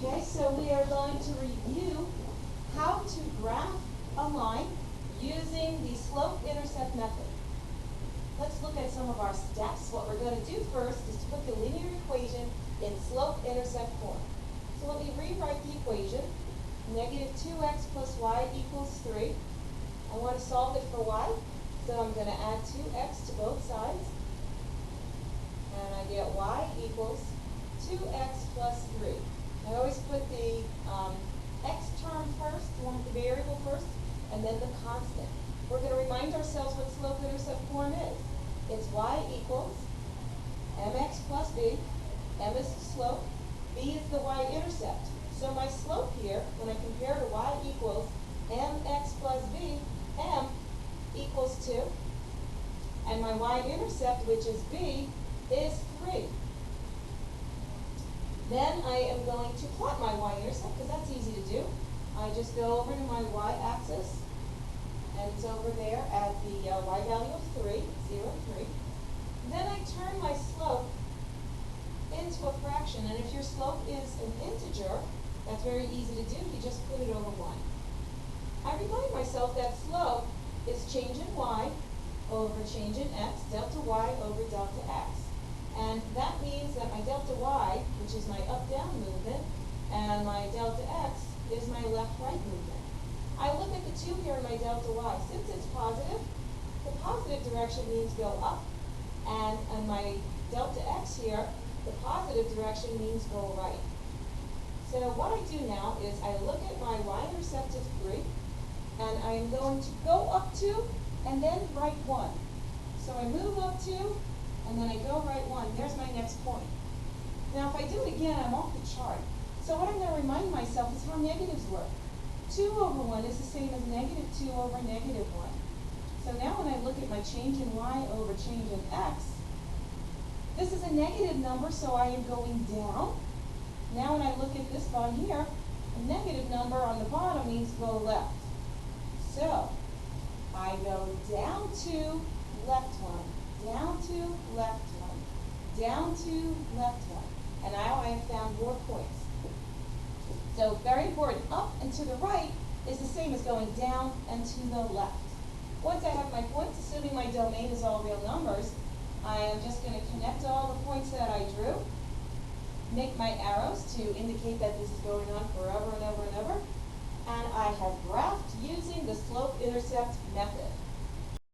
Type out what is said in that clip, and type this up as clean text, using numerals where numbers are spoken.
Okay, so we are going to review how to graph a line using the slope intercept method. Let's look at some of our steps. What we're going to do first is to put the linear equation in slope intercept form. So let me rewrite the equation. Negative 2x plus y equals 3. I want to solve it for y, so I'm going to add 2x to both sides. And I get y equals 2x plus 3. I always put the x term first, the variable first, and then the constant. We're going to remind ourselves what slope intercept form is. It's y equals mx plus b. M is the slope, b is the y-intercept. So my slope here, when I compare to y equals mx plus b, m equals 2. And my y-intercept, which is b, is 3. Then I am going to plot my y-intercept, because that's easy to do. I just go over to my y-axis, and it's over there at the y value of 3, 0, 3. Then I turn my slope into a fraction, and if your slope is an integer, that's very easy to do. You just put it over 1. I remind myself that slope is change in y over change in x, delta y over delta x. And that means that my delta y, which is my up-down movement, and my delta x is my left-right movement. I look at the 2 here in my delta y. Since it's positive, the positive direction means go up. And on my delta x here, the positive direction means go right. So what I do now is I look at my y-intercept of 3, and I'm going to go up 2 and then right 1. So I move up 2, and then I go right 1. There's my next point. Now if I do it again, I'm off the chart. So what I'm going to remind myself is how negatives work. 2 over 1 is the same as negative 2 over negative 1. So now when I look at my change in y over change in x, this is a negative number, so I am going down. Now when I look at this one here, a negative number on the bottom means go left. So I go down 2, left 1. Down 2, left 1. Down 2, left 1. And now I have found more points. So very important. Up and to the right is the same as going down and to the left. Once I have my points, assuming my domain is all real numbers, I am just going to connect all the points that I drew, make my arrows to indicate that this is going on forever and ever and ever, and I have graphed using the slope intercept method.